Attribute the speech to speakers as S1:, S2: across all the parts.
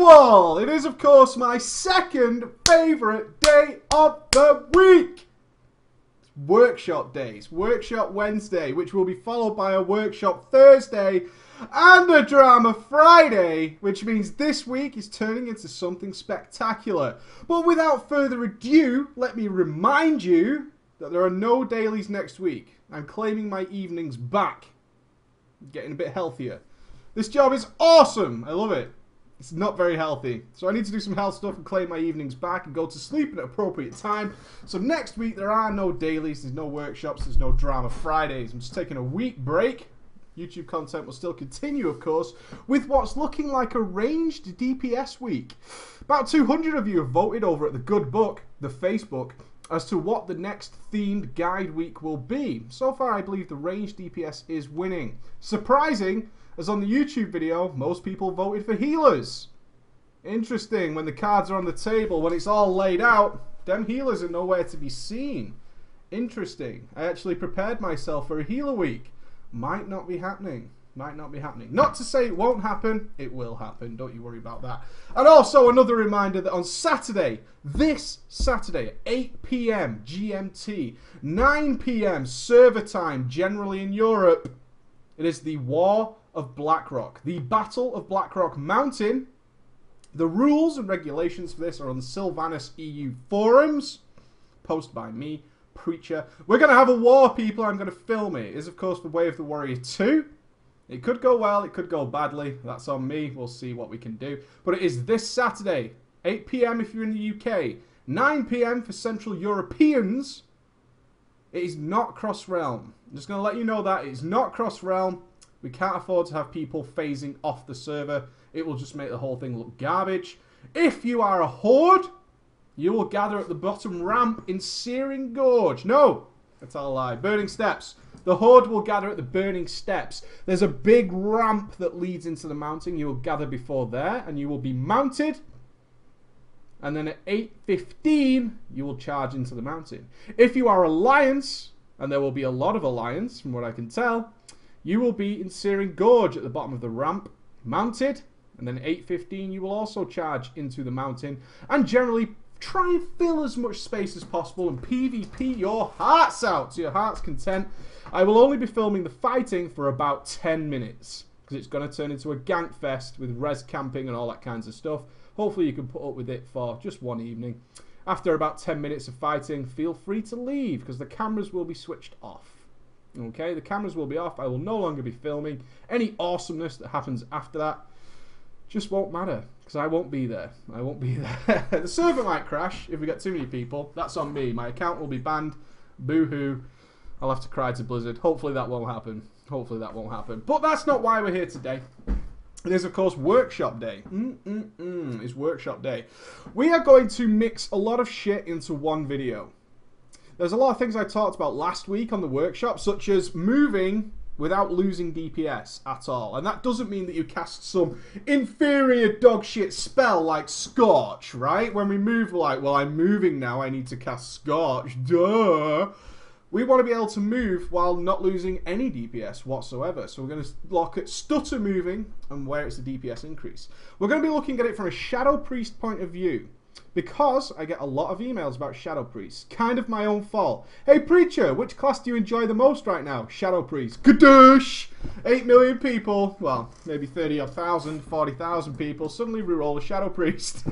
S1: all! It is, of course, my second favourite day of the week. Workshop days. Workshop Wednesday, which will be followed by a Workshop Thursday and a Drama Friday, which means this week is turning into something spectacular. But without further ado, let me remind you that there are no dailies next week. I'm claiming my evenings back. Getting a bit healthier. This job is awesome. I love it. It's not very healthy. So I need to do some health stuff and claim my evenings back and go to sleep at an appropriate time. So next week there are no dailies, there's no workshops, there's no Drama Fridays. I'm just taking a week break. YouTube content will still continue, of course, with what's looking like a ranged DPS week. About 200 of you have voted over at the Good Book, the Facebook, as to what the next themed guide week will be. So far, I believe the ranged DPS is winning. Surprising, as on the YouTube video, most people voted for healers. Interesting, when the cards are on the table, when it's all laid out, them healers are nowhere to be seen. Interesting. I actually prepared myself for a healer week. Might not be happening. Might not be happening. Not to say it won't happen. It will happen. Don't you worry about that. And also another reminder that on Saturday, this Saturday at 8 PM GMT, 9 PM server time generally in Europe, it is the War of Blackrock. The Battle of Blackrock Mountain. The rules and regulations for this are on the Sylvanas EU forums. Posted by me, Preacher. We're going to have a war, people. I'm going to film it. It is, of course, for Way of the Warrior 2. It could go well. It could go badly. That's on me. We'll see what we can do. But it is this Saturday, 8 PM if you're in the UK, 9 PM for Central Europeans. It is not cross-realm. I'm just going to let you know that. It is not cross-realm. We can't afford to have people phasing off the server. It will just make the whole thing look garbage. If you are a horde, you will gather at the bottom ramp in Searing Gorge. No, that's a lie. Burning Steps. The horde will gather at the Burning Steps. There's a big ramp that leads into the mountain. You will gather before there, and you will be mounted. And then at 8:15, you will charge into the mountain. If you are Alliance, and there will be a lot of Alliance, from what I can tell, you will be in Searing Gorge at the bottom of the ramp, mounted. And then at 8:15, you will also charge into the mountain. And generally, try and fill as much space as possible and PvP your hearts out to your heart's content. I will only be filming the fighting for about 10 minutes because it's going to turn into a gank fest with res camping and all that kinds of stuff. Hopefully you can put up with it for just one evening. After about 10 minutes of fighting, feel free to leave because the cameras will be switched off. Okay, the cameras will be off. I will no longer be filming. Any awesomeness that happens after that just won't matter because I won't be there. I won't be there. The server might crash if we get too many people. That's on me. My account will be banned. Boo-hoo. I'll have to cry to Blizzard. Hopefully that won't happen. Hopefully that won't happen. But that's not why we're here today. It is, of course, Workshop Day. It's Workshop Day. We are going to mix a lot of shit into one video. There's a lot of things I talked about last week on the workshop, such as moving without losing DPS at all. And that doesn't mean that you cast some inferior dogshit spell like Scorch, right? When we move, we're like, well, I'm moving now, I need to cast Scorch. Duh! We want to be able to move while not losing any DPS whatsoever. So we're going to look at stutter moving and where it's a DPS increase. We're going to be looking at it from a Shadow Priest point of view. Because I get a lot of emails about Shadow Priest. Kind of my own fault. Hey Preacher, which class do you enjoy the most right now? Shadow Priest. Kadoosh! 8 million people, well, maybe 30,000, 40,000 people suddenly reroll a Shadow Priest.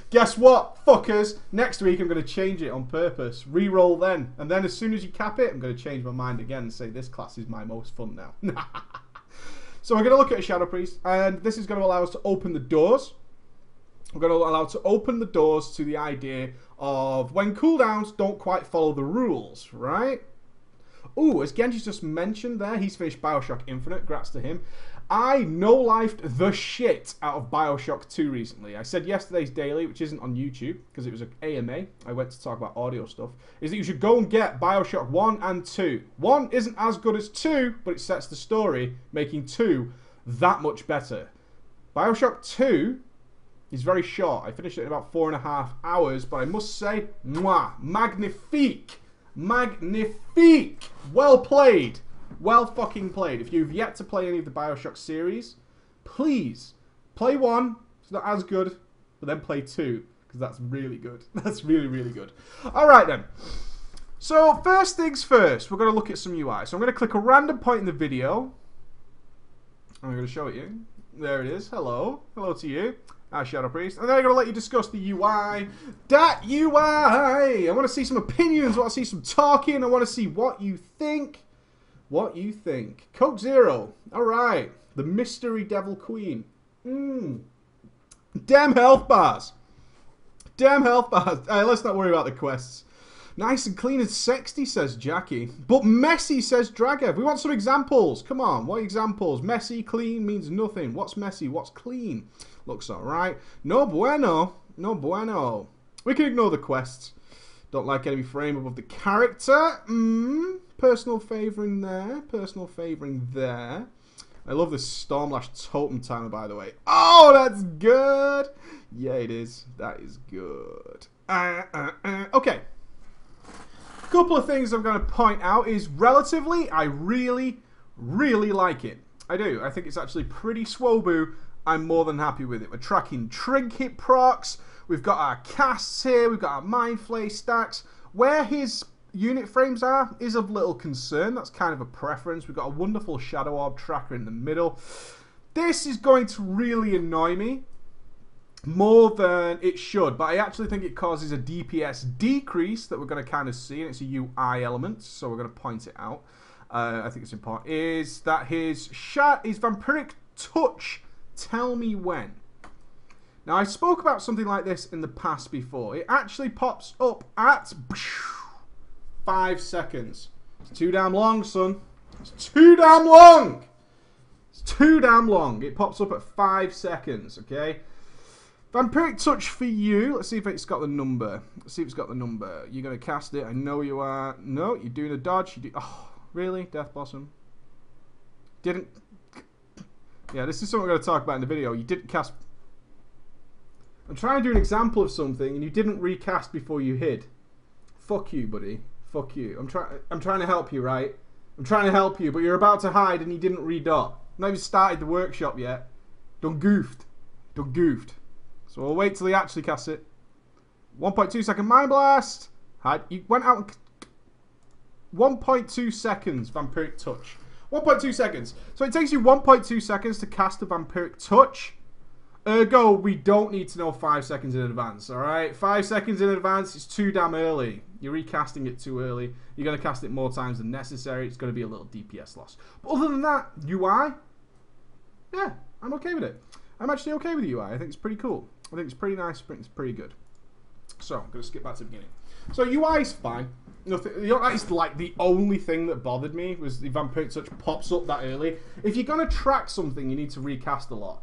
S1: Guess what, fuckers? Next week I'm going to change it on purpose. Reroll then. And then as soon as you cap it, I'm going to change my mind again and say this class is my most fun now. So we're going to look at a Shadow Priest. And this is going to allow us to open the doors. We're going to allow to open the doors to the idea of when cooldowns don't quite follow the rules, right? Ooh, as Genji's just mentioned there, he's finished Bioshock Infinite, grats to him. I no-lifed the shit out of Bioshock 2 recently. I said yesterday's daily, which isn't on YouTube, because it was an AMA, I went to talk about audio stuff, is that you should go and get Bioshock 1 and 2. 1 isn't as good as 2, but it sets the story, making 2 that much better. Bioshock 2... he's very short. I finished it in about 4.5 hours, but I must say, mwah, magnifique. Magnifique. Well played. Well fucking played. If you've yet to play any of the Bioshock series, please play 1, It's not as good, but then play 2, because that's really good. That's really, really good. All right, then. So, first things first, we're going to look at some UI. So, I'm going to click a random point in the video. I'm going to show it you. There it is. Hello. Hello to you. Shadow Priest. And then I'm going to let you discuss the UI. That UI! I want to see some opinions. I want to see some talking. I want to see what you think. What you think. Coke Zero. Alright. The Mystery Devil Queen. Damn health bars. Damn health bars. Let's not worry about the quests. Nice and clean and sexy, says Jackie. But messy, says Dragev. We want some examples. Come on, what examples? Messy, clean means nothing. What's messy? What's clean? Looks alright. No bueno. No bueno. We can ignore the quests. Don't like enemy frame above the character. Personal favouring there. Personal favouring there. I love this Stormlash totem timer, by the way. Oh, that's good. Yeah, it is. That is good. Okay. Couple of things I'm going to point out is relatively, I really, really like it. I do. I think it's actually pretty swoboo. I'm more than happy with it. We're tracking trinket procs. We've got our casts here. We've got our mind flay stacks. Where his unit frames are is of little concern. That's kind of a preference. We've got a wonderful Shadow Orb tracker in the middle. This is going to really annoy me more than it should, but I actually think it causes a DPS decrease that we're going to kind of see, and it's a UI element, so we're going to point it out. I think it's important. Is that his Vampiric Touch, tell me when. Now, I spoke about something like this in the past before. It actually pops up at 5 seconds. It's too damn long, son. It's too damn long. It's too damn long. It pops up at 5 seconds, okay? Vampiric Touch for you. Let's see if it's got the number. Let's see if it's got the number. You're going to cast it. I know you are. No, you're doing a dodge. You do. Oh, really? Death Blossom? Didn't. Yeah, this is something we're going to talk about in the video. You didn't cast. I'm trying to do an example of something and you didn't recast before you hid. Fuck you, buddy. Fuck you. I'm trying to help you, right? I'm trying to help you, but you're about to hide and you didn't redot. Not even started the workshop yet. Done goofed. Done goofed. So we'll wait till he actually casts it. 1.2 second Mind Blast. Hide. You went out and 1.2 seconds Vampiric Touch. 1.2 seconds. So it takes you 1.2 seconds to cast a Vampiric Touch. Ergo, we don't need to know 5 seconds in advance, alright? 5 seconds in advance is too damn early. You're recasting it too early. You're going to cast it more times than necessary. It's going to be a little DPS loss. But other than that, UI, yeah, I'm okay with it. I'm actually okay with the UI. I think it's pretty cool. I think it's pretty nice. It's pretty good. So, I'm going to skip back to the beginning. So, UI is fine. Nothing, that is like the only thing that bothered me was the Vampiric Touch pops up that early. If you're going to track something, you need to recast a lot.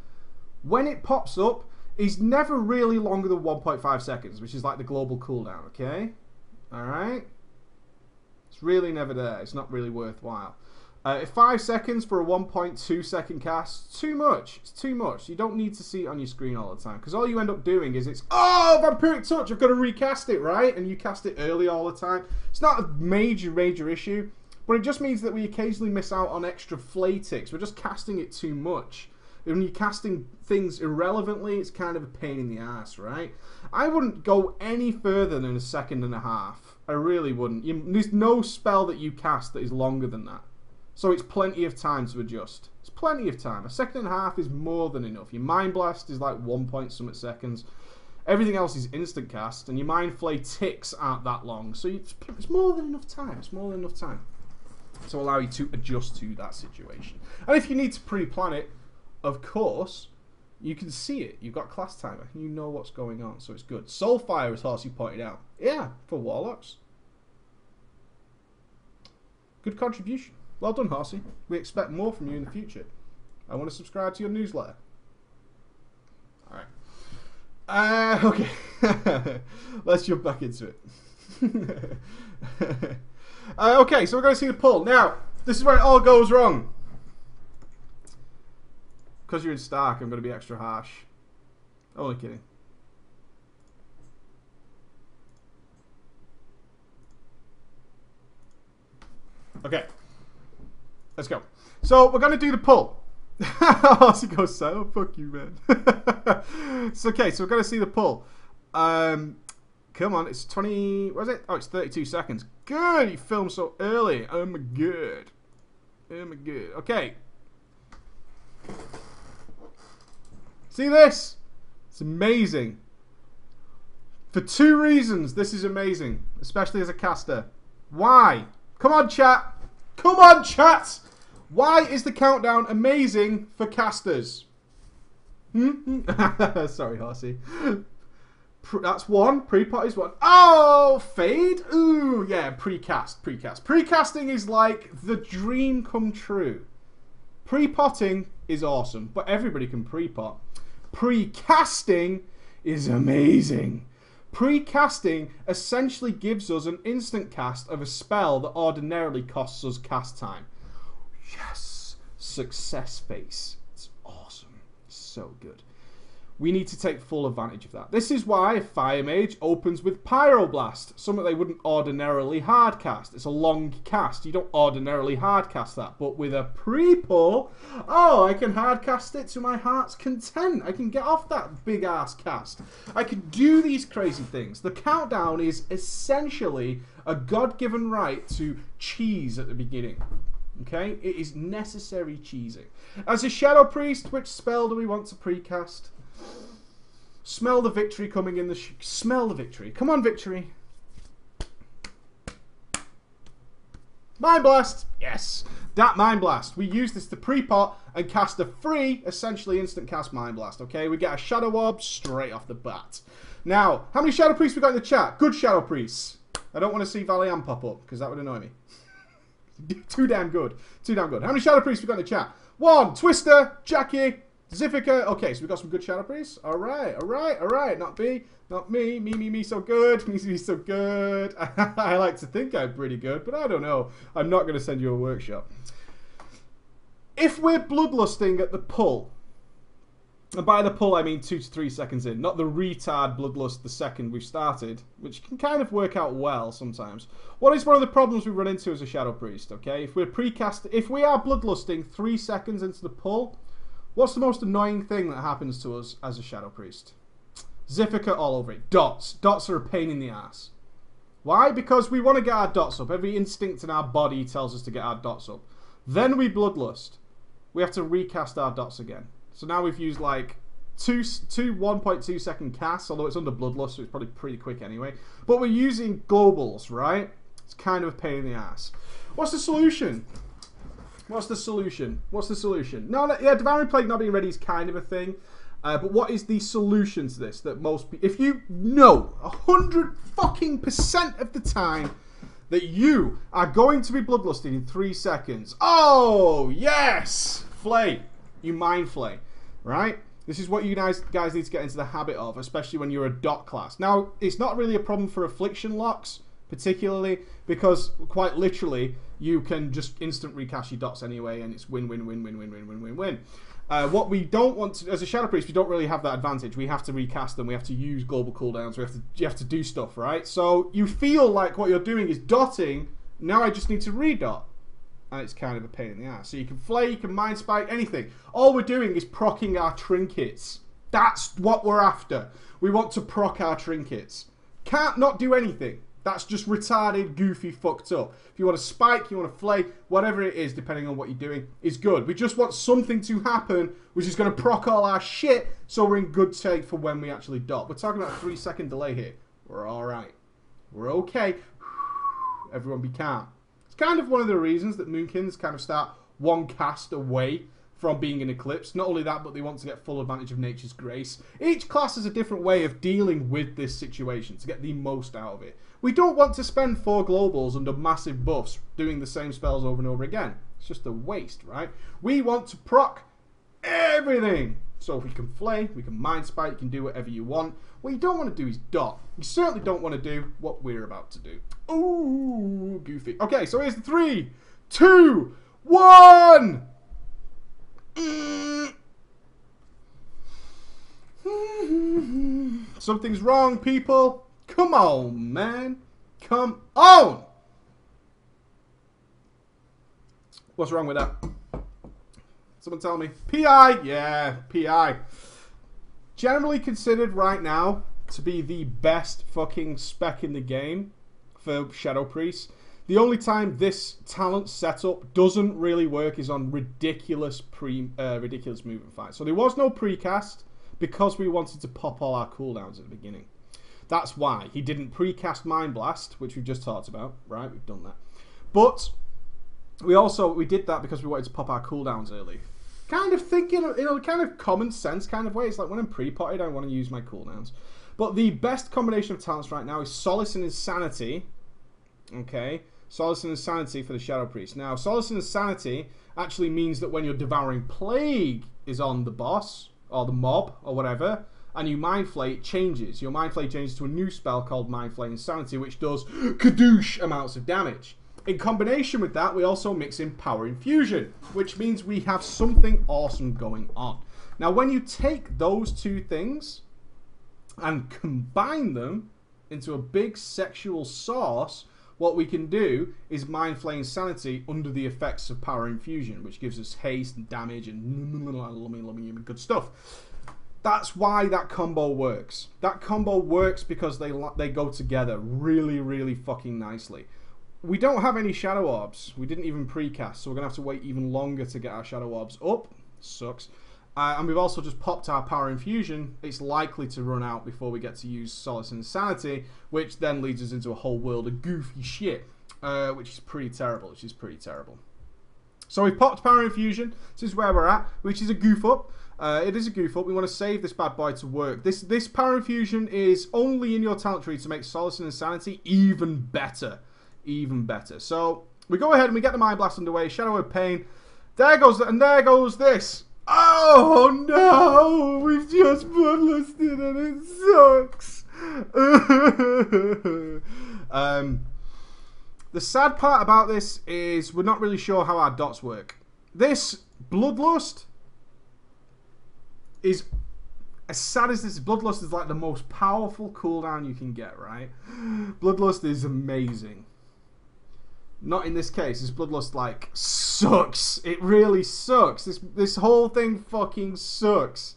S1: When it pops up, it's never really longer than 1.5 seconds, which is like the global cooldown, okay? Alright? It's really never there. It's not really worthwhile. 5 seconds for a 1.2 second cast, too much. It's too much. You don't need to see it on your screen all the time, because all you end up doing is it's, oh, Vampiric Touch, I've got to recast it, right? And you cast it early all the time. It's not a major issue, but it just means that we occasionally miss out on extra flay ticks. We're just casting it too much. When you're casting things irrelevantly, it's kind of a pain in the ass, right? I wouldn't go any further than a second and a half. I really wouldn't. There's no spell that you cast that is longer than that. So it's plenty of time to adjust. It's plenty of time. A second and a half is more than enough. Your Mind Blast is like 1 point something seconds. Everything else is instant cast, and your Mind Flay ticks aren't that long. So it's more than enough time. It's more than enough time to allow you to adjust to that situation. And if you need to pre-plan it, of course, you can see it. You've got class timer. You know what's going on, so it's good. Soulfire, as Horsey pointed out. Yeah, for Warlocks. Good contribution. Well done, Horsey. We expect more from you in the future. I want to subscribe to your newsletter. Alright. Okay. Let's jump back into it. Okay, so we're going to see the pull. Now, this is where it all goes wrong. Because you're in Stark, I'm going to be extra harsh. Only kidding. Okay. Let's go. So, we're going to do the pull. Horsey goes so fuck you, man. So okay, so we're gonna see the pull. Come on, it's 20. What is it? Oh, it's 32 seconds. Good. He filmed so early. Oh my god. Oh my god. Okay. See this? It's amazing. For two reasons, this is amazing, especially as a caster. Why? Come on, chat. Come on, chat. Why is the countdown amazing for casters? Sorry, Horsey. That's one. Pre-pot is one. Oh, fade? Ooh, yeah, precast. Precasting is like the dream come true. Pre-potting is awesome, but everybody can pre-pot. Precasting is amazing. Precasting essentially gives us an instant cast of a spell that ordinarily costs us cast time. Yes! Success face. It's awesome. So good. We need to take full advantage of that. This is why Fire Mage opens with Pyroblast, something they wouldn't ordinarily hardcast. It's a long cast. You don't ordinarily hardcast that. But with a pre-pull, oh, I can hardcast it to my heart's content. I can get off that big-ass cast. I can do these crazy things. The countdown is essentially a God-given right to cheese at the beginning. Okay? It is necessary cheesing. As a Shadow Priest, which spell do we want to precast? Smell the victory coming in the... Smell the victory. Come on, victory. Mind Blast. Yes. That Mind Blast. We use this to pre-pot and cast a free, essentially instant cast Mind Blast. Okay, we get a Shadow Orb straight off the bat. Now, how many Shadow Priests we got in the chat? Good Shadow Priests. I don't want to see Valiant pop up, because that would annoy me. Too damn good. Too damn good. How many Shadow Priests we got in the chat? 1. Twister. Jackie. Zifika. Okay, so we got some good Shadow Priests. Alright. Not me. Not me. Me, so good. Me, so good. I like to think I'm pretty good, but I don't know. I'm not going to send you a workshop. If we're bloodlusting at the pull, and by the pull I mean 2 to 3 seconds in, not the retard bloodlust the second we've started, which can kind of work out well sometimes. What is one of the problems we run into as a Shadow Priest, okay? If we are bloodlusting 3 seconds into the pull, what's the most annoying thing that happens to us as a Shadow Priest? Zifika all over it. Dots. Dots are a pain in the ass. Why? Because we want to get our dots up. Every instinct in our body tells us to get our dots up. Then we bloodlust. We have to recast our dots again. So now we've used like two 1.2 second casts, although it's under bloodlust, so it's probably pretty quick anyway. But we're using globals, right? It's kind of a pain in the ass. What's the solution? What's the solution? No, yeah, Devouring Plague not being ready is kind of a thing. But what is the solution to this? That most people, if you know 100% of the time that you are going to be bloodlusting in 3 seconds, oh yes, flay, you mind flay, right? This is what you guys need to get into the habit of, especially when you're a dot class. Now, it's not really a problem for affliction locks, particularly, because quite literally you can just instant recast your dots anyway, and it's win. What we don't want to, as a Shadow Priest, we don't really have that advantage. We have to recast them. We have to use global cooldowns. You have to do stuff, right? So you feel like what you're doing is dotting. Now I just need to redot, and it's kind of a pain in the ass. So you can flay, you can mind spike, anything. All we're doing is proccing our trinkets. That's what we're after. We want to proc our trinkets. Can't not do anything. That's just retarded, goofy, fucked up. If you want to spike, you want to flay, whatever it is, depending on what you're doing, is good. We just want something to happen, which is going to proc all our shit, so we're in good shape for when we actually dot. We're talking about a 3 second delay here. We're alright. We're okay. Everyone be calm. It's kind of one of the reasons that Moonkins kind of start one cast away from being an Eclipse. Not only that, but they want to get full advantage of Nature's Grace. Each class has a different way of dealing with this situation to get the most out of it. We don't want to spend 4 globals under massive buffs doing the same spells over and over again. It's just a waste, right? We want to proc everything. So if we can flay, we can mind spike, you can do whatever you want. What you don't want to do is dot. You certainly don't want to do what we're about to do. Ooh, goofy. Okay, so here's the 3, 2, 1. Something's wrong, people. Come on, man. Come on. What's wrong with that? Someone tell me. PI! Yeah, PI. Generally considered right now to be the best fucking spec in the game for Shadow Priest. The only time this talent setup doesn't really work is on ridiculous movement fights. So there was no precast because we wanted to pop all our cooldowns at the beginning. That's why he didn't precast Mind Blast, which we've just talked about, right? We've done that. But we did that because we wanted to pop our cooldowns early. Kind of thinking, kind of common sense kind of way. It's like when I'm pre-potted, I want to use my cooldowns. But the best combination of talents right now is Solace and Insanity. Okay, Solace and Insanity for the Shadow Priest. Now, Solace and Insanity actually means that when your Devouring Plague is on the boss, or the mob, or whatever, and you Mind Flay, it changes. Your Mind Flay changes to a new spell called Mind Flay Insanity, which does kadoosh amounts of damage. In combination with that, we also mix in Power Infusion, which means we have something awesome going on. Now, when you take those two things and combine them into a big sexual sauce, what we can do is Mind Flay Insanity under the effects of Power Infusion, which gives us haste and damage and good stuff. That's why that combo works. That combo works because they go together really, really fucking nicely. We don't have any Shadow Orbs. We didn't even precast, so we're going to have to wait even longer to get our Shadow Orbs up. Sucks. And we've also just popped our Power Infusion. It's likely to run out before we get to use Solace and Insanity, which then leads us into a whole world of goofy shit, which is pretty terrible. So we've popped Power Infusion. This is where we're at, which is a goof up. It is a goof up. We want to save this bad boy to work. This Power Infusion is only in your talent tree to make Solace and Insanity even better. Even better. So we go ahead and we get the Mind Blast underway. Shadow of Pain. There goes this. Oh no! We've just bloodlusted and it sucks. The sad part about this is we're not really sure how our dots work. This Bloodlust is, as sad as this is, Bloodlust is like the most powerful cooldown you can get, right? Bloodlust is amazing. Not in this case. This Bloodlust, like, sucks. It really sucks. This whole thing fucking sucks.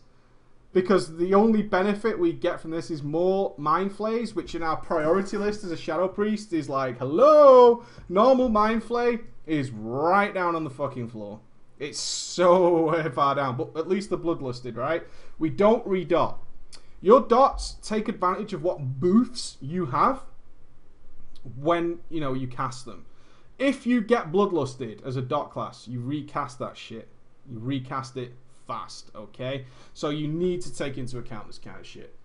S1: Because the only benefit we get from this is more Mind Flays, which in our priority list as a Shadow Priest is like, hello! Normal Mind Flay is right down on the fucking floor. It's so far down. But at least the Bloodlusted, right? We don't redot. Your dots take advantage of what boosts you have when, you cast them. If you get Bloodlusted as a dot class, you recast that shit. You recast it fast, okay? So you need to take into account this kind of shit.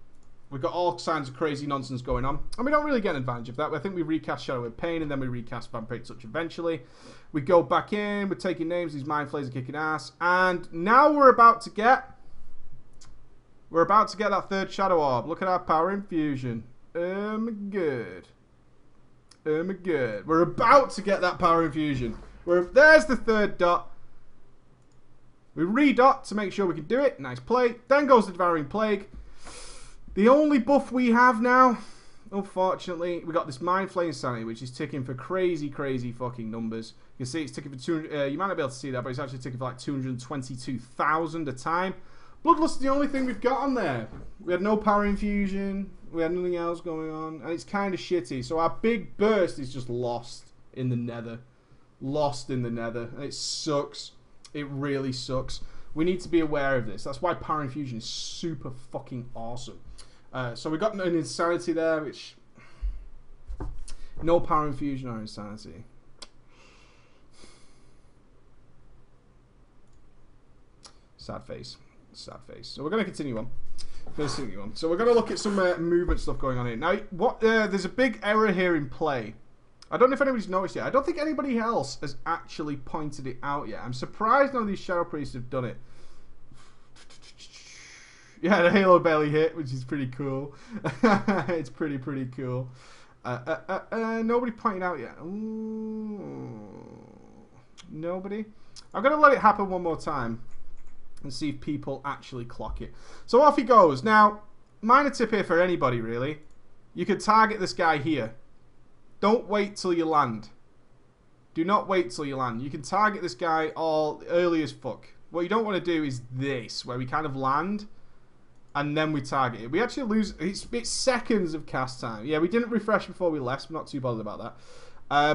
S1: We've got all kinds of crazy nonsense going on, and we don't really get an advantage of that. I think we recast Shadow of Pain, and then we recast Vampiric Touch eventually. We go back in, we're taking names, these Mind Flays are kicking ass, and now we're about to get that third Shadow Orb. Look at our Power Infusion. Good. Good. We're about to get that Power Infusion. There's the third dot. We redot to make sure we can do it. Nice play. Then goes the Devouring Plague. The only buff we have now, unfortunately, we got this Mind Flay Insanity, which is ticking for crazy, crazy fucking numbers. You can see it's ticking for 200. You might not be able to see that, but it's actually ticking for like 222,000 a time. Bloodlust is the only thing we've got on there. We had no Power Infusion. We had nothing else going on. And it's kind of shitty. So our big burst is just lost in the nether. Lost in the nether. And it sucks. It really sucks. We need to be aware of this. That's why Power Infusion is super fucking awesome. So we got an Insanity there, which... No Power Infusion or Insanity. Sad face. Sad face. So we're going to continue on. So we're going to look at some movement stuff going on here. Now, there's a big error here in play. I don't know if anybody's noticed yet. I don't think anybody else has actually pointed it out yet. I'm surprised none of these Shadow Priests have done it. Yeah, the Halo barely hit, which is pretty cool. It's pretty cool. Nobody pointed out yet. Ooh. Nobody? I'm going to let it happen one more time and see if people actually clock it. So off he goes. Now, minor tip here for anybody, really. You could target this guy here. Don't wait till you land. Do not wait till you land. You can target this guy all early as fuck. What you don't want to do is this, where we kind of land and then we target it. We actually lose, it's seconds of cast time. Yeah, we didn't refresh before we left. I'm not too bothered about that.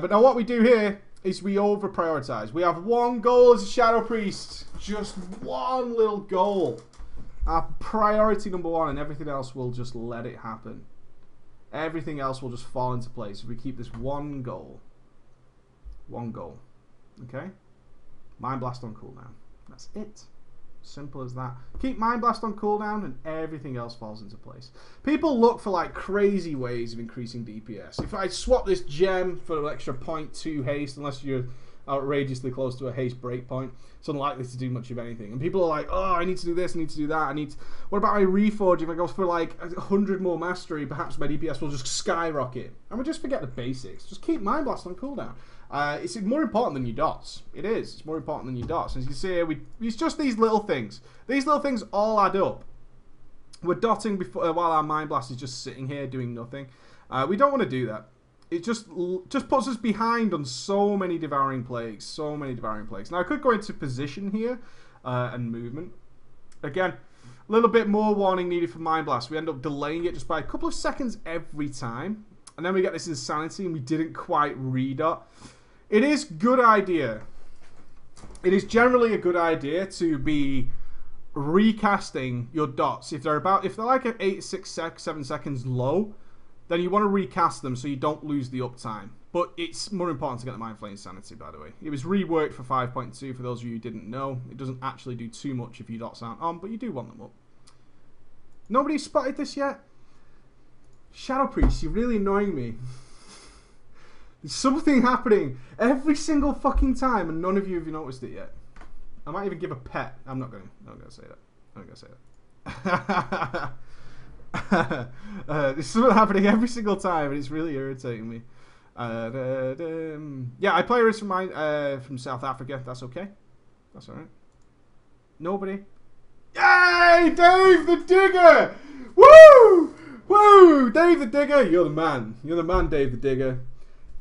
S1: But now what we do here is we over prioritize. We have one goal as a Shadow Priest. Just one little goal. Our priority number one, and everything else will just let it happen. Everything else will just fall into place if we keep this one goal. One goal. Okay? Mind Blast on cooldown. That's it. Simple as that. Keep Mind Blast on cooldown and everything else falls into place. People look for like crazy ways of increasing DPS. If I swap this gem for an extra 0.2 haste, unless you're outrageously close to a haste breakpoint, it's unlikely to do much of anything. And people are like, oh, I need to do this, I need to do that, what about my Reforge? If I go for like 100 more mastery, perhaps my DPS will just skyrocket. And we just forget the basics. Just keep Mind Blast on cooldown. It's more important than your dots. It is. It's more important than your dots. As you can see here, it's just these little things. These little things all add up. We're dotting before, while our Mind Blast is just sitting here doing nothing. We don't want to do that. It just puts us behind on so many Devouring Plagues. So many Devouring Plagues. Now, I could go into position here and movement. Again, a little bit more warning needed for Mind Blast. We end up delaying it just by a couple of seconds every time. And then we get this Insanity and we didn't quite redot. It is good idea. It is generally a good idea to be recasting your dots. If they're like at 8, 6, 7 seconds low, then you want to recast them so you don't lose the uptime. But it's more important to get the Mind Flare Insanity, by the way. It was reworked for 5.2 for those of you who didn't know. It doesn't actually do too much if your dots aren't on, but you do want them up. Nobody spotted this yet? Shadow Priest, you're really annoying me. There's something happening every single fucking time, and none of you have noticed it yet. I might even give a pet. I'm not going to say that. I'm not going to say that. There's something happening every single time, and it's really irritating me. Yeah, I play Risk from South Africa. That's okay. That's alright. Nobody. Yay! Dave the Digger! Woo! Woo! Dave the Digger! You're the man. You're the man, Dave the Digger.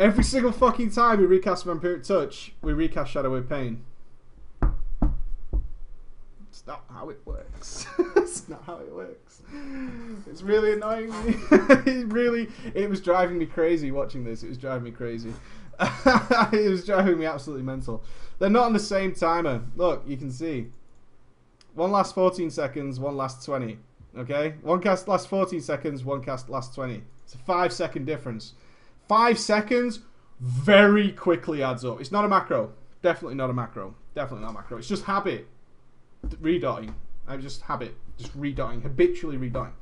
S1: Every single fucking time we recast Vampiric Touch, we recast Shadow Wave Pain. It's not how it works. It's not how it works. It's really annoying me. It was driving me crazy watching this. It was driving me crazy. It was driving me absolutely mental. They're not on the same timer. Look, you can see. One lasts 14 seconds, one lasts 20. Okay? One cast lasts 14 seconds, one cast lasts 20. It's a 5-second difference. 5 seconds very quickly adds up. It's not a macro. Definitely not a macro. Definitely not a macro. It's just habit. Redotting. Just habit. Just redotting. Habitually redotting.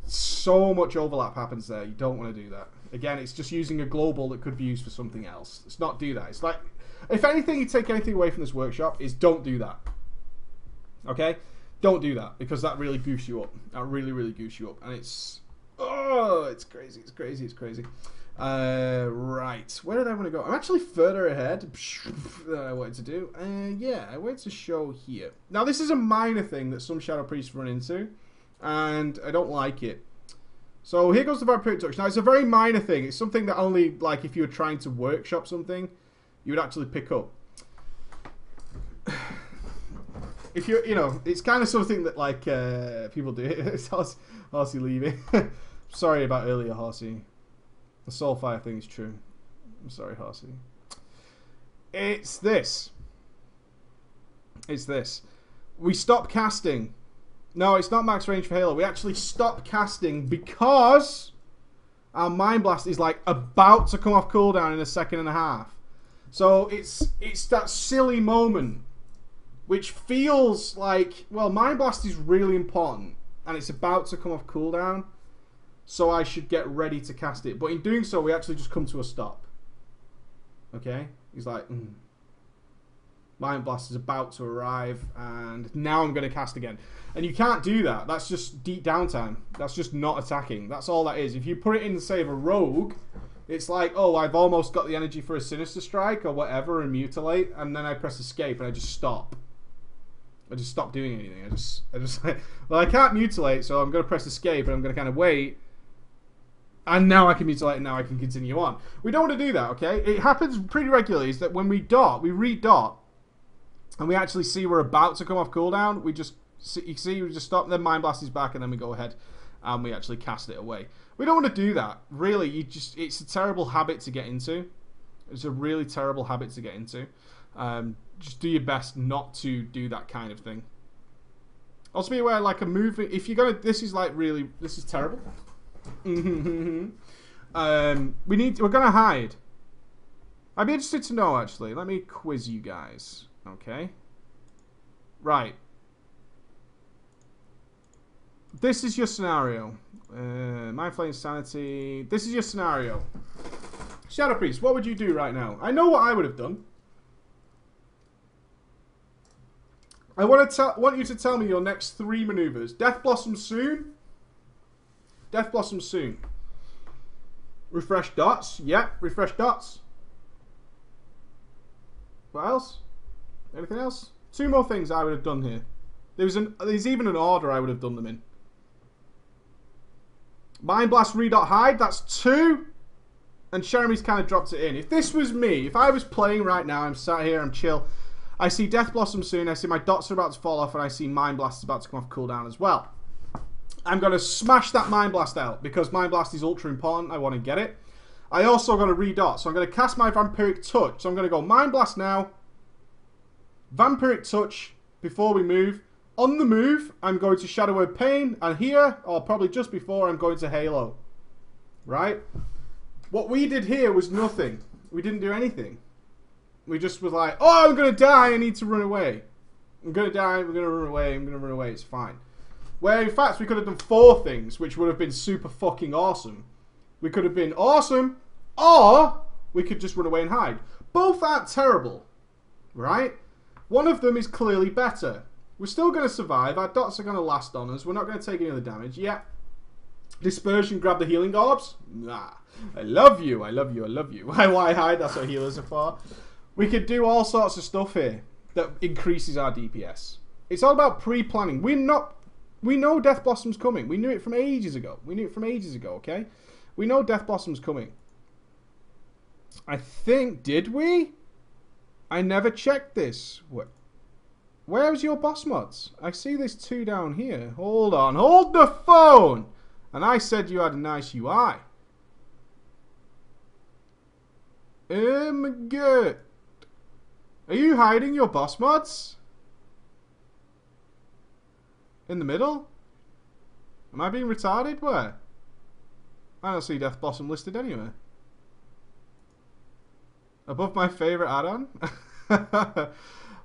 S1: So much overlap happens there. You don't want to do that. Again, it's just using a global that could be used for something else. Let's not do that. It's like, if anything, you take anything away from this workshop, is don't do that. Okay? Don't do that, because that really goofs you up. That really, really goofs you up. And it's... oh, it's crazy. It's crazy. It's crazy. Right. Where did I want to go? I'm actually further ahead than I wanted to do. Yeah, I wanted to show here. Now, this is a minor thing that some Shadow Priests run into, and I don't like it. So here goes the Vampiric Touch. Now, it's a very minor thing. It's something that only, like, if you were trying to workshop something, you would actually pick up. If you're, you know, it's kind of something that, like, people do. It's Horsey leaving. Sorry about earlier, Horsey. The Soulfire thing is true. I'm sorry, Horsey. It's this. It's this. We stop casting. No, it's not max range for Halo. We actually stop casting because our Mind Blast is, like, about to come off cooldown in a second and a half. So it's that silly moment which feels like, well, Mind Blast is really important and it's about to come off cooldown, so I should get ready to cast it. But in doing so, we actually just come to a stop. Okay? He's like, Mind Blast is about to arrive, and now I'm going to cast again. And you can't do that. That's just deep downtime. That's just not attacking. That's all that is. If you put it in, say, of a rogue, it's like, oh, I've almost got the energy for a Sinister Strike or whatever and mutilate, and then I press escape and I just stop. I just stop doing anything. I just well, I can't mutilate, so I'm going to press escape and I'm going to kind of wait. And now I can mutilate and now I can continue on. We don't want to do that, okay? It happens pretty regularly is that when we redot, and we actually see we're about to come off cooldown, we just we just stop, then Mind Blast is back, and then we go ahead and we actually cast it away. We don't want to do that. Really, it's a terrible habit to get into. It's a really terrible habit to get into. Just do your best not to do that kind of thing. Also be aware, like a movie, if you're gonna, this is terrible. We're gonna hide. I'd be interested to know, actually. Let me quiz you guys. Okay. Right. This is your scenario. Mind Flame Sanity. This is your scenario. Shadow Priest, what would you do right now? I know what I would have done. I want you to tell me your next 3 maneuvers. Death Blossom soon. Death Blossom soon. Refresh dots. Yeah, refresh dots. What else? Anything else? 2 more things I would have done here. There's even an order I would have done them in. Mind Blast, Redot, Hide. That's 2. And Jeremy's kind of dropped it in. If this was me, if I was playing right now, I'm sat here, I'm chill. I see Death Blossom soon. I see my dots are about to fall off, and I see Mind Blast is about to come off cooldown as well. I'm going to smash that Mind Blast out because Mind Blast is ultra important. I want to get it. I also got to redot, so I'm going to cast my Vampiric Touch. So I'm going to go Mind Blast now. Vampiric Touch before we move. On the move, I'm going to Shadow Word Pain, and here, or probably just before, I'm going to Halo. Right? What we did here was nothing. We didn't do anything. We just was like, oh, I'm going to die, I need to run away. I'm going to die, we're going to run away, I'm going to run away, it's fine. Where, in fact, we could have done 4 things, which would have been super fucking awesome. We could have been awesome, or we could just run away and hide. Both aren't terrible, right? One of them is clearly better. We're still going to survive, our dots are going to last on us, we're not going to take any other damage, yeah. Dispersion, grab the healing orbs? Nah. I love you, I love you, I love you. Why hide? That's what healers are for. We could do all sorts of stuff here that increases our DPS. It's all about pre-planning. We know Death Blossom's coming. We knew it from ages ago. Okay? We know Death Blossom's coming. I think, did we? I never checked this. Where's your boss mods? I see there's 2 down here. Hold on. Hold the phone! And I said you had a nice UI. Good. Are you hiding your boss mods? In the middle? Am I being retarded? Where? I don't see Death Blossom listed anywhere. Above my favourite add-on?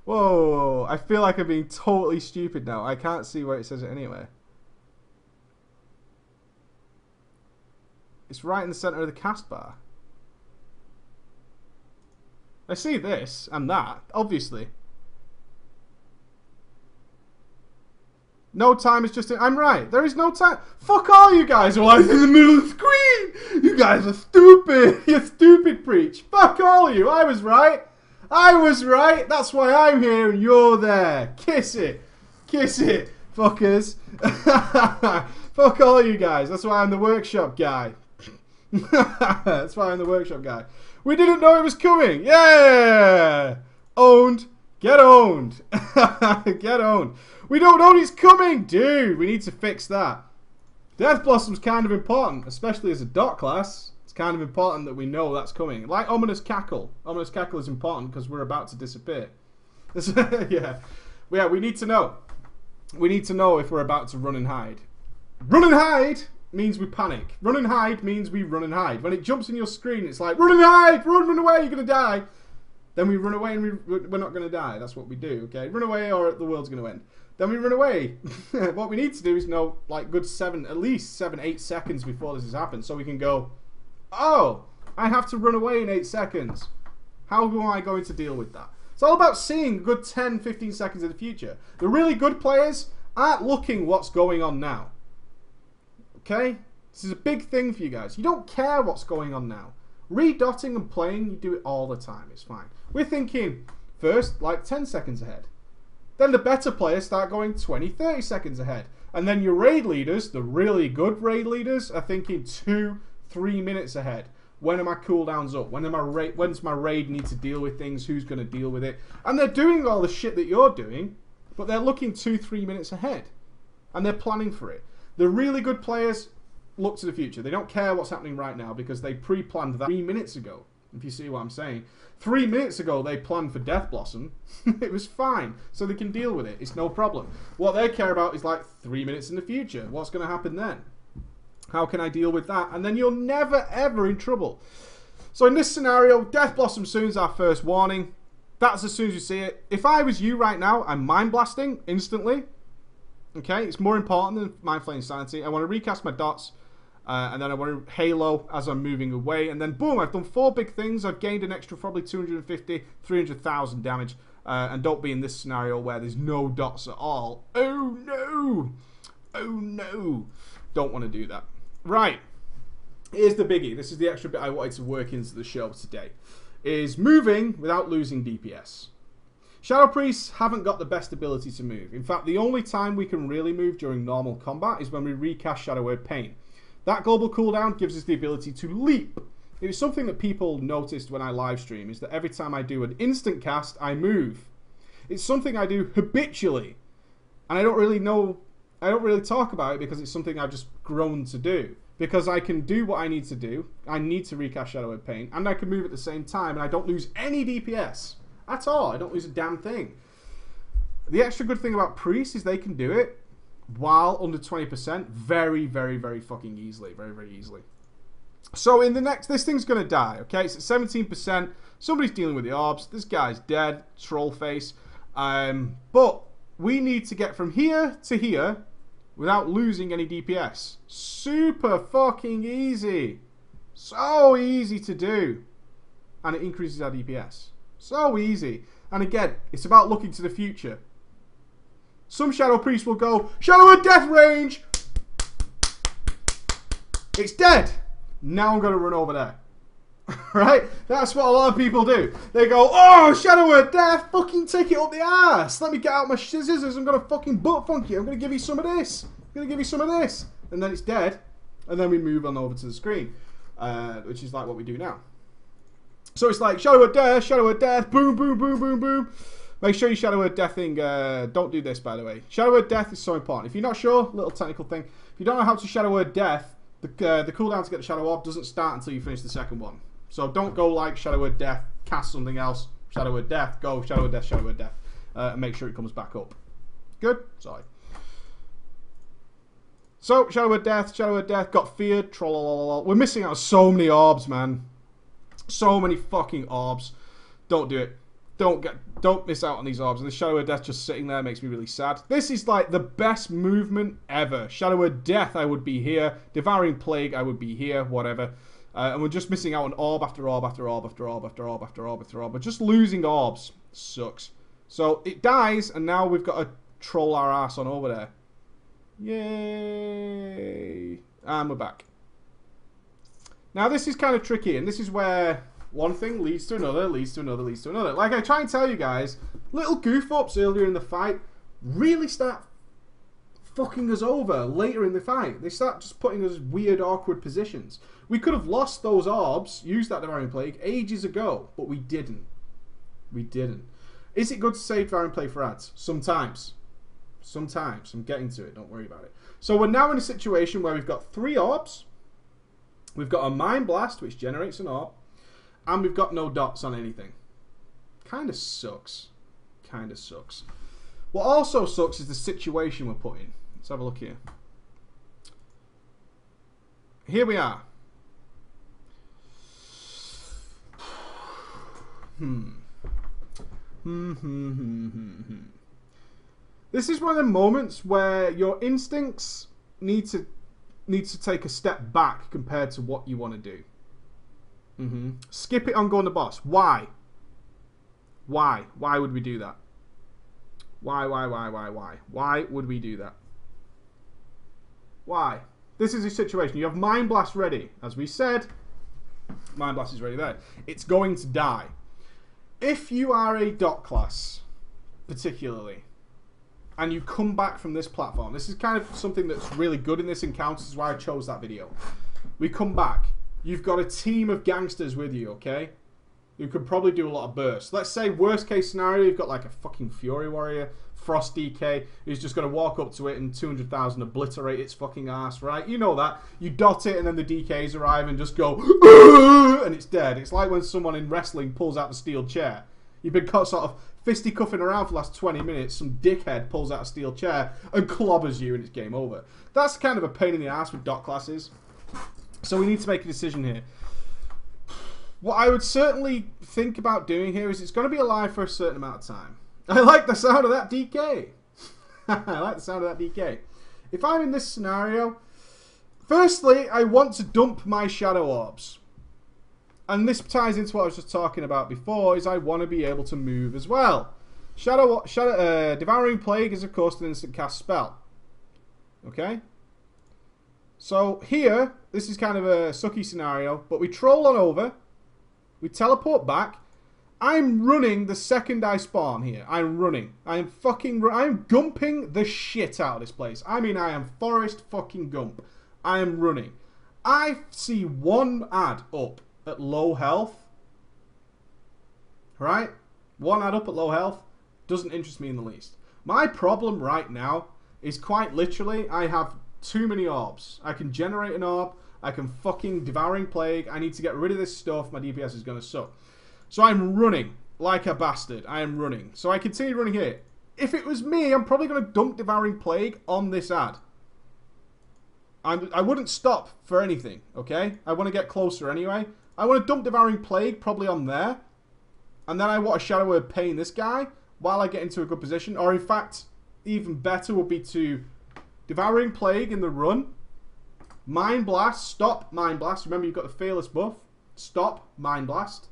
S1: Whoa, I feel like I'm being totally stupid now. I can't see where it says it anywhere. It's right in the centre of the cast bar. I see this and that, obviously. No time is just... I'm right. There is no time. Fuck all you guys. Why is in the middle of the screen? You guys are stupid. You're stupid, Preach. Fuck all you. I was right. I was right. That's why I'm here and you're there. Kiss it. Kiss it, fuckers. Fuck all you guys. That's why I'm the workshop guy. That's why I'm the workshop guy. We didn't know it was coming. Yeah! Owned. Get owned. Get owned. We don't know it's coming. Dude, we need to fix that. Death Blossom's kind of important, especially as a dot class. It's kind of important that we know that's coming. Like Ominous Cackle. Ominous Cackle is important because we're about to disappear. Yeah, we need to know. We need to know if we're about to run and hide. Run and hide means we panic. Run and hide means we run and hide. When it jumps in your screen, it's like, run and hide! Run away, you're going to die! Then we run away and we're not going to die. That's what we do, okay? Run away or the world's going to end. Then we run away. What we need to do is know, like, good at least 7-8 seconds before this has happened. So we can go, oh, I have to run away in 8 seconds. How am I going to deal with that? It's all about seeing a good 10-15 seconds in the future. The really good players aren't looking what's going on now. Okay? This is a big thing for you guys. You don't care what's going on now. Redotting and playing, you do it all the time. It's fine. We're thinking first, like 10 seconds ahead. Then the better players start going 20-30 seconds ahead. And then your raid leaders, the really good raid leaders, are thinking 2-3 minutes ahead. When are my cooldowns up? When's my raid need to deal with things? Who's going to deal with it? And they're doing all the shit that you're doing, but they're looking 2-3 minutes ahead. And they're planning for it. The really good players look to the future. They don't care what's happening right now because they pre-planned that 3 minutes ago. If you see what I'm saying. 3 minutes ago, they planned for Death Blossom. It was fine. So they can deal with it. It's no problem. What they care about is like 3 minutes in the future. What's going to happen then? How can I deal with that? And then you're never, ever in trouble. So in this scenario, Death Blossom soon is our first warning. That's as soon as you see it. If I was you right now, I'm Mind Blasting instantly. Okay? It's more important than Mind Flaying Sanity. I want to recast my dots. And then I want to Halo as I'm moving away. And then boom, I've done 4 big things. I've gained an extra probably 250, 300,000 damage. And don't be in this scenario where there's no dots at all. Oh no! Oh no! Don't want to do that. Right. Here's the biggie. This is the extra bit I wanted to work into the show today. Is moving without losing DPS. Shadow Priests haven't got the best ability to move. In fact, the only time we can really move during normal combat is when we recast Shadow Word Pain. That global cooldown gives us the ability to leap. It was something that people noticed when I live stream, is that every time I do an instant cast, I move. It's something I do habitually. And I don't really talk about it because it's something I've just grown to do. Because I can do what I need to do. I need to recast Shadow Word Pain. And I can move at the same time. And I don't lose any DPS. At all. I don't lose a damn thing. The extra good thing about Priests is they can do it while under 20% very, very, very fucking easily. Very, very easily. So in the next, this thing's going to die, okay? It's at 17%. Somebody's dealing with the orbs. This guy's dead. Troll face. But we need to get from here to here without losing any DPS. Super fucking easy. So easy to do. And it increases our DPS. So easy. And again, it's about looking to the future. Some Shadow Priests will go, Shadow Word Death range! It's dead! Now I'm going to run over there. Right? That's what a lot of people do. They go, oh, Shadow Word Death, fucking take it up the ass. Let me get out my scissors. I'm going to fucking butt funk you. I'm going to give you some of this. I'm going to give you some of this. And then it's dead. And then we move on over to the screen. Which is like what we do now. So it's like Shadow Word Death, boom, boom, boom, boom, boom. Make sure you Shadow Word Deathing. Don't do this, by the way. Shadow Word Death is so important. If you're not sure, little technical thing. If you don't know how to Shadow Word Death, the cooldown to get the Shadow Orb doesn't start until you finish the second one. So don't go like Shadow Word Death, cast something else, Shadow Word Death, go Shadow Word Death, Shadow Word Death, and make sure it comes back up. Good? Sorry. So, Shadow Word Death, got feared, trollololol. We're missing out on so many orbs, man. So many fucking orbs. Don't do it. Don't miss out on these orbs. And the Shadow Word Death just sitting there makes me really sad. This is like the best movement ever. Shadow Word Death, I would be here. Devouring Plague, I would be here. Whatever. And we're just missing out on orb after orb after orb after orb after orb after orb after orb. We're just losing orbs. Sucks. So it dies, and now we've got to troll our ass on over there. Yay! And we're back. Now this is kind of tricky, and this is where one thing leads to another, leads to another, leads to another. Like I try and tell you guys, little goof-ups earlier in the fight really start fucking us over later in the fight. They start just putting us in weird, awkward positions. We could have lost those orbs, used that Devouring Plague ages ago, but we didn't. We didn't. Is it good to save Devouring Plague for ads? Sometimes. Sometimes. I'm getting to it. Don't worry about it. So we're now in a situation where we've got 3 orbs. We've got a Mind Blast, which generates an orb. And we've got no dots on anything. Kind of sucks. Kind of sucks. What also sucks is the situation we're put in. Let's have a look here. Here we are. This is one of the moments where your instincts need to take a step back compared to what you want to do. Skip it on going to boss. Why? Why? Why would we do that? Why? Why would we do that? Why? This is a situation. You have Mind Blast ready. As we said, Mind Blast is ready there. It's going to die. If you are a dot class, particularly, and you come back from this platform, this is kind of something that's really good in this encounter. This is why I chose that video. We come back. you've got a team of gangsters with you, okay? You could probably do a lot of bursts. Let's say worst case scenario, you've got like a fucking Fury Warrior, Frost DK, who's just going to walk up to it and 200,000 obliterate its fucking ass, right? You know that. You dot it and then the DKs arrive and just go, and it's dead. It's like when someone in wrestling pulls out the steel chair. You've been sort of fisticuffing around for the last 20 minutes, some dickhead pulls out a steel chair and clobbers you and it's game over. That's kind of a pain in the ass with dot classes. So we need to make a decision here. What I would certainly think about doing here is it's going to be alive for a certain amount of time. I like the sound of that DK. I like the sound of that DK. If I'm in this scenario, firstly, I want to dump my Shadow Orbs. And this ties into what I was just talking about before, is I want to be able to move as well. Devouring Plague is, of course, an instant cast spell. Okay? So here, this is kind of a sucky scenario, but we troll on over. We teleport back. I'm running the second I spawn here. I'm running. I'm gumping the shit out of this place. I mean, I am Forrest fucking Gump. I am running. I see one ad up at low health. Right? One ad up at low health doesn't interest me in the least. My problem right now is quite literally I have too many orbs. I can generate an orb. I can fucking Devouring Plague. I need to get rid of this stuff. My DPS is going to suck. So I'm running like a bastard. I am running. So I continue running here. If it was me, I'm probably going to dump Devouring Plague on this ad. I wouldn't stop for anything, okay? I want to get closer anyway. I want to dump Devouring Plague probably on there. And then I want a Shadow Word Pain this guy while I get into a good position. Or in fact, even better would be to Devouring Plague in the run. Mind Blast, stop Mind Blast. Remember, you've got the Fearless buff. Stop Mind Blast.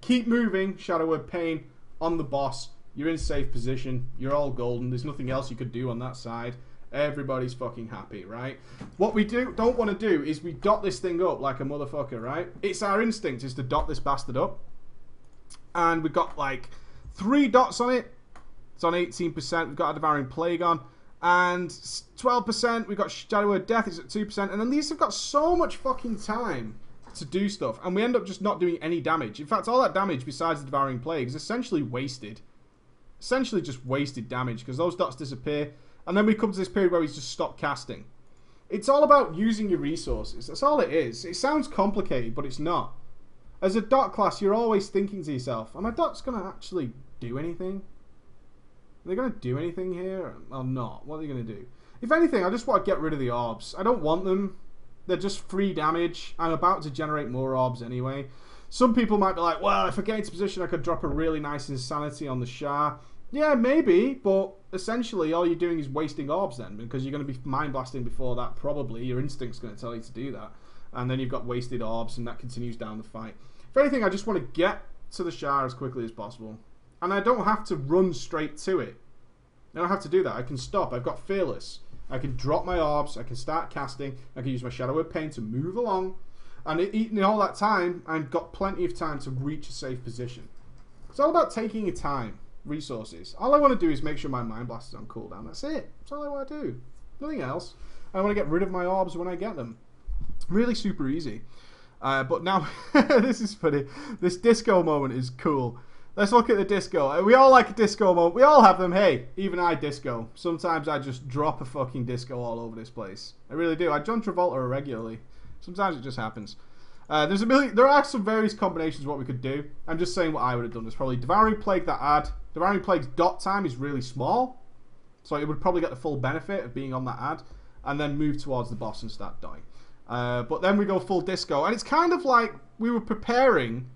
S1: Keep moving, Shadow Word Pain on the boss. You're in safe position. You're all golden. There's nothing else you could do on that side. Everybody's fucking happy, right? What we don't want to do is we dot this thing up like a motherfucker, right? It's our instinct is to dot this bastard up. And we've got like 3 dots on it. It's on 18%. We've got a Devouring Plague on. And 12%, we've got Shadow Word Death, it's at 2%. And then these have got so much fucking time to do stuff. And we end up just not doing any damage. In fact, all that damage besides the Devouring Plague is essentially wasted. Essentially just wasted damage because those dots disappear. And then we come to this period where we just stop casting. It's all about using your resources. That's all it is. It sounds complicated, but it's not. As a dot class, you're always thinking to yourself, are my dots going to actually do anything? Are they going to do anything here or not? What are they going to do? If anything, I just want to get rid of the orbs. I don't want them. They're just free damage. I'm about to generate more orbs anyway. Some people might be like, well, if I get into position, I could drop a really nice Insanity on the Shah. Yeah, maybe, but essentially all you're doing is wasting orbs then, because you're going to be Mind Blasting before that, probably. Your instinct's going to tell you to do that. And then you've got wasted orbs, and that continues down the fight. If anything, I just want to get to the Shah as quickly as possible. And I don't have to run straight to it. I don't have to do that. I can stop. I've got Fearless. I can drop my orbs. I can start casting. I can use my Shadow Word Pain to move along. And in all that time, I've got plenty of time to reach a safe position. It's all about taking your time, resources. All I want to do is make sure my Mind Blast is on cooldown. That's it. That's all I want to do. Nothing else. I want to get rid of my orbs when I get them. Really super easy. But now, this is funny. This disco moment is cool. Let's look at the disco. We all like a disco moment. We all have them. Hey, even I disco. Sometimes I just drop a fucking disco all over this place. I really do. I John Travolta regularly. Sometimes it just happens. There are some various combinations of what we could do. I'm just saying what I would have done. There's probably Devouring Plague that ad. Devouring Plague's dot time is really small. So it would probably get the full benefit of being on that ad. And then move towards the boss and start dying. But then we go full disco. And it's kind of like we were preparing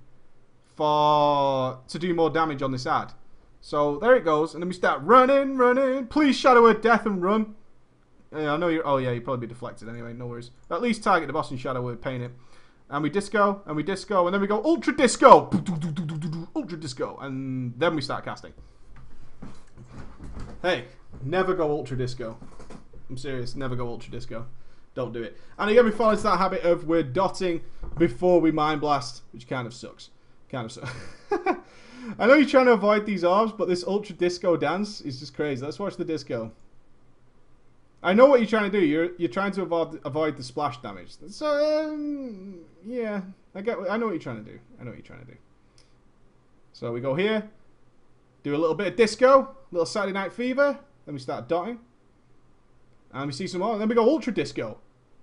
S1: to do more damage on this ad. So there it goes. And then we start running. Please Shadow Word Death and run. Yeah, I know you're... Oh yeah, you'll probably be deflected anyway. No worries. At least target the boss and Shadow Word Pain it. And we disco. And then we go Ultra Disco. Ultra Disco. And then we start casting. Hey, never go Ultra Disco. I'm serious. Never go Ultra Disco. Don't do it. And again, we fall into that habit of we're dotting before we Mind Blast, which kind of sucks. I know you're trying to avoid these orbs, but this Ultra Disco dance is just crazy. Let's watch the disco. I know what you're trying to do. You're trying to avoid the splash damage. So yeah, I know what you're trying to do. I know what you're trying to do. So we go here, do a little bit of disco, a little Saturday Night Fever. Then we start dotting, and we see some more. And then we go ultra disco,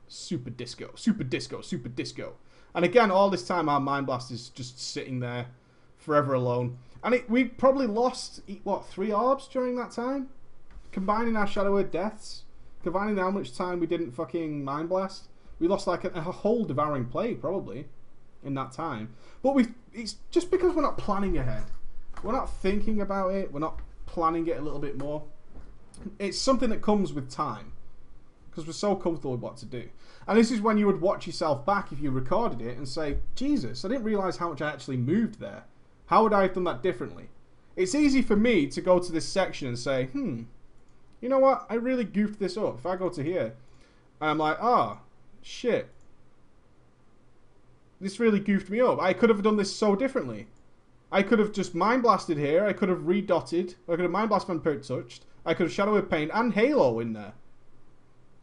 S1: super disco, super disco, super disco. And again, all this time our Mind Blast is just sitting there, forever alone. And we probably lost what 3 orbs during that time, combining our Shadow Word deaths. Combining how much time we didn't fucking Mind Blast. We lost like a whole Devouring Plague, probably, in that time. But it's just because we're not planning ahead. We're not thinking about it. We're not planning it a little bit more. It's something that comes with time. Because we're so comfortable with what to do. And this is when you would watch yourself back if you recorded it and say, Jesus, I didn't realise how much I actually moved there. How would I have done that differently? It's easy for me to go to this section and say, you know what? I really goofed this up. If I go to here, I'm like, shit. This really goofed me up. I could have done this so differently. I could have just Mind Blasted here. I could have redotted. I could have Mind Blast Vampiric Touched. I could have Shadow Word Pain and Halo in there.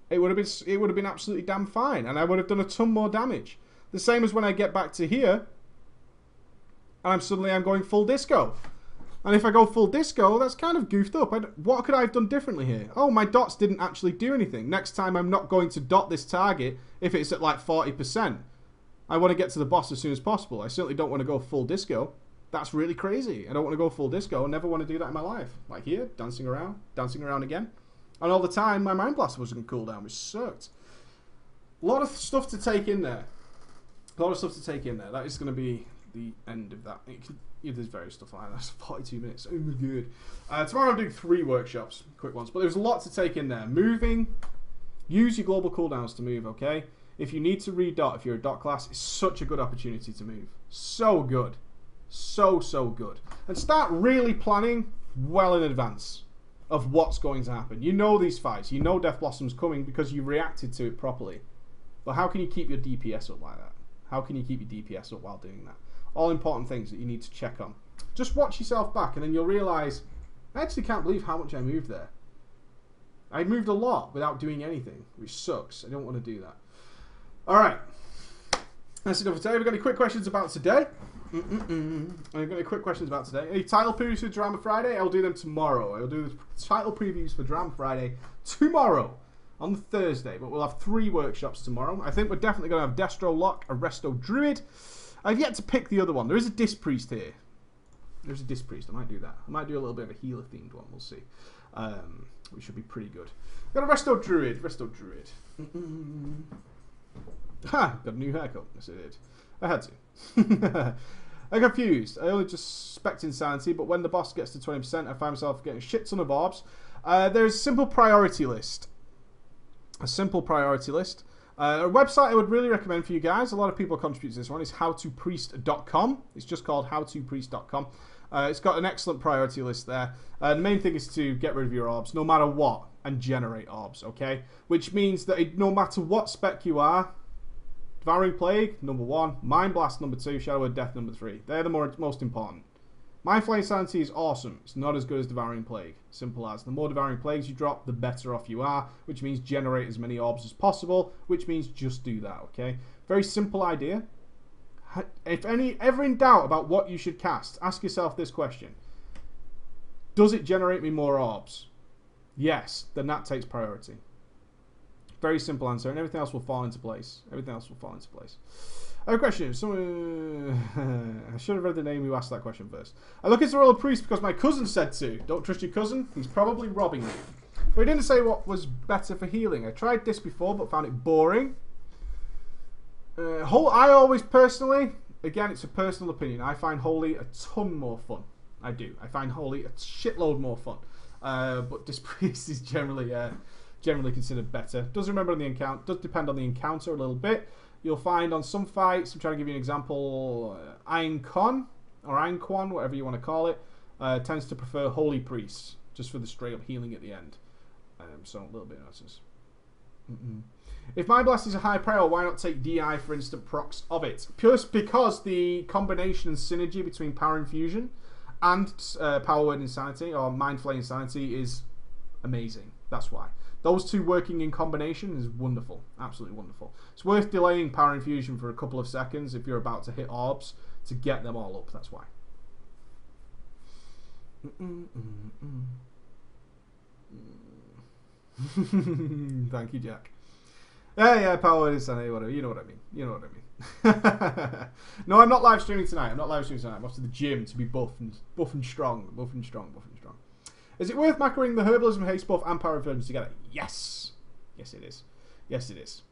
S1: It would have been absolutely damn fine, and I would have done a ton more damage. The same as when I get back to here, and I'm going full disco. And if I go full disco, that's kind of goofed up. What could I have done differently here? Oh, my dots didn't actually do anything. Next time I'm not going to dot this target if it's at like 40%. I want to get to the boss as soon as possible. I certainly don't want to go full disco. That's really crazy. I don't want to go full disco. I never want to do that in my life. Like here, dancing around again. And all the time, my Mind Blast wasn't cooldown, which sucked. A lot of stuff to take in there. That is going to be the end of that. There's various stuff like that. That's 42 minutes. Oh my god. Tomorrow I'm doing 3 workshops, quick ones, but there's a lot to take in there. Moving, use your global cooldowns to move, okay? If you need to redot, if you're a dot class, it's such a good opportunity to move. So good. So good. And start really planning well in advance of what's going to happen. You know these fights. You know Death Blossom's coming because you reacted to it properly. But how can you keep your DPS up like that? How can you keep your DPS up while doing that? All important things that you need to check on. Just watch yourself back and then you'll realise, I actually can't believe how much I moved there. I moved a lot without doing anything, which sucks. I don't want to do that. Alright. That's enough for today. We've got any quick questions about today? I've got any quick questions about today. Any title previews for Drama Friday? I'll do them tomorrow. I'll do the title previews for Drama Friday tomorrow on Thursday. But we'll have 3 workshops tomorrow. I think we're definitely going to have Destro Lock, Arresto Druid. I've yet to pick the other one. There is a Disc Priest here. There's a Disc Priest. I might do that. I might do a little bit of a healer themed one. We'll see. Which should be pretty good. Got a Resto Druid. Resto Druid. Ha! Got a new haircut. Yes, I did. I had to. I'm confused. I only just spec'd Insanity, but when the boss gets to 20%, I find myself getting a shit ton of orbs. There's a simple priority list. A website I would really recommend for you guys, a lot of people contribute to this one, is howtopriest.com. It's just called howtopriest.com. It's got an excellent priority list there. The main thing is to get rid of your orbs, no matter what, and generate orbs, okay? Which means that no matter what spec you are, Devouring Plague, number 1, Mind Blast, number 2, Shadow Word Death, number 3. They're the most important. Mind Flay Insanity is awesome. It's not as good as Devouring Plague. Simple as. The more Devouring Plagues you drop, the better off you are, which means generate as many orbs as possible, which means just do that, okay? Very simple idea. If ever in doubt about what you should cast, ask yourself this question. Does it generate me more orbs? Yes, then that takes priority. Very simple answer, and everything else will fall into place. I have a question. I should have read the name who asked that question first. I look into the role of priest because my cousin said to. Don't trust your cousin. He's probably robbing you. But he didn't say what was better for healing. I tried this before, but found it boring. I always personally, again, it's a personal opinion. I find Holy a ton more fun. I do. I find Holy a shitload more fun. But Disc Priest is generally considered better. Does depend on the encounter a little bit. You'll find on some fights, I'm trying to give you an example, Iron-Con, or Iron-Quan, whatever you want to call it, tends to prefer Holy Priests, just for the straight up healing at the end. So a little bit of notice. If Mind Blast is a high prior, why not take DI for instant procs of it? Just because the combination and synergy between Power Infusion and Power Word Insanity, or Mind Flay Insanity, is amazing. That's why. those two working in combination is wonderful. Absolutely wonderful. It's worth delaying Power Infusion for a couple of seconds if you're about to hit orbs to get them all up. That's why. Thank you, Jack. Yeah, Power is whatever. You know what I mean. You know what I mean. No, I'm not live streaming tonight. I'm off to the gym to be buff and strong. Is it worth macroing the herbalism, haste buff, and power infusions together? Yes. Yes, it is. Yes, it is.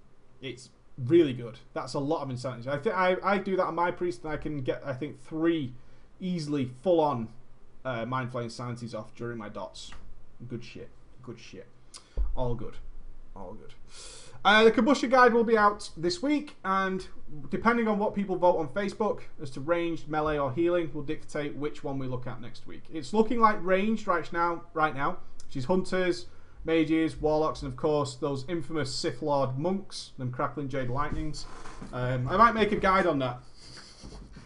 S1: It's really good. That's a lot of insanity. I do that on my priest, and I can get, I think, 3 easily full-on Mind Flayer Insanities off during my dots. Good shit. Good shit. All good. All good. The Kobushi guide will be out this week, and depending on what people vote on Facebook as to ranged, melee, or healing, will dictate which one we look at next week. It's looking like ranged right now, which is hunters, mages, warlocks, and of course those infamous Sith Lord monks, them crackling jade lightnings. I might make a guide on that.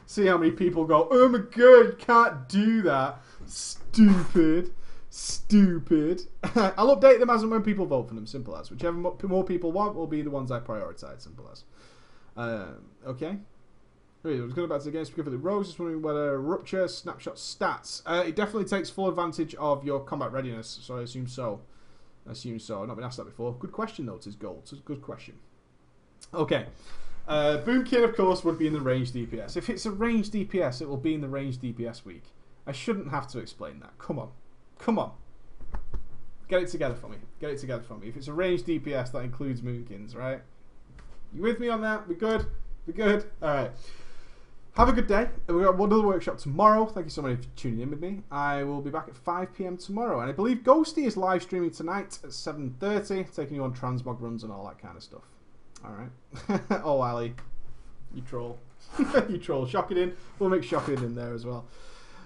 S1: See how many people go, oh my god, you can't do that. Stupid. I'll update them as and when people vote for them. Simple as. Whichever more people want will be the ones I prioritise. Simple as. Okay. I was going back to the game specifically. Rose is wondering whether Rupture snapshot stats. It definitely takes full advantage of your combat readiness, so I assume so. I've not been asked that before. Good question though, Tis Gold. It's a good question. Okay. Boomkin, of course, would be in the ranged DPS. If it's a ranged DPS, it will be in the ranged DPS week. I shouldn't have to explain that. Come on. Come on. Get it together for me. Get it together for me. If it's a ranged DPS, that includes Moonkins, right? You with me on that? We good? We good? Alright. Have a good day. We've got another workshop tomorrow. Thank you so much for tuning in with me. I will be back at 5 PM tomorrow. And I believe Ghosty is live streaming tonight at 7:30, taking you on transmog runs and all that kind of stuff. Alright. Oh, Ali. You troll. You troll. Shocking in. We'll make Shocking in there as well.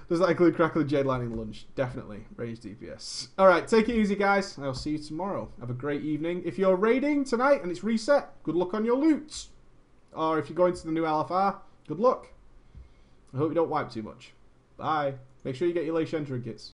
S1: Does that include Crackling Jade Lightning Lunge? Definitely. Ranged DPS. Alright, take it easy, guys. I'll see you tomorrow. Have a great evening. If you're raiding tonight and it's reset, good luck on your loots. Or if you're going to the new LFR, good luck. I hope you don't wipe too much. Bye. Make sure you get your Lei Shen trinkets.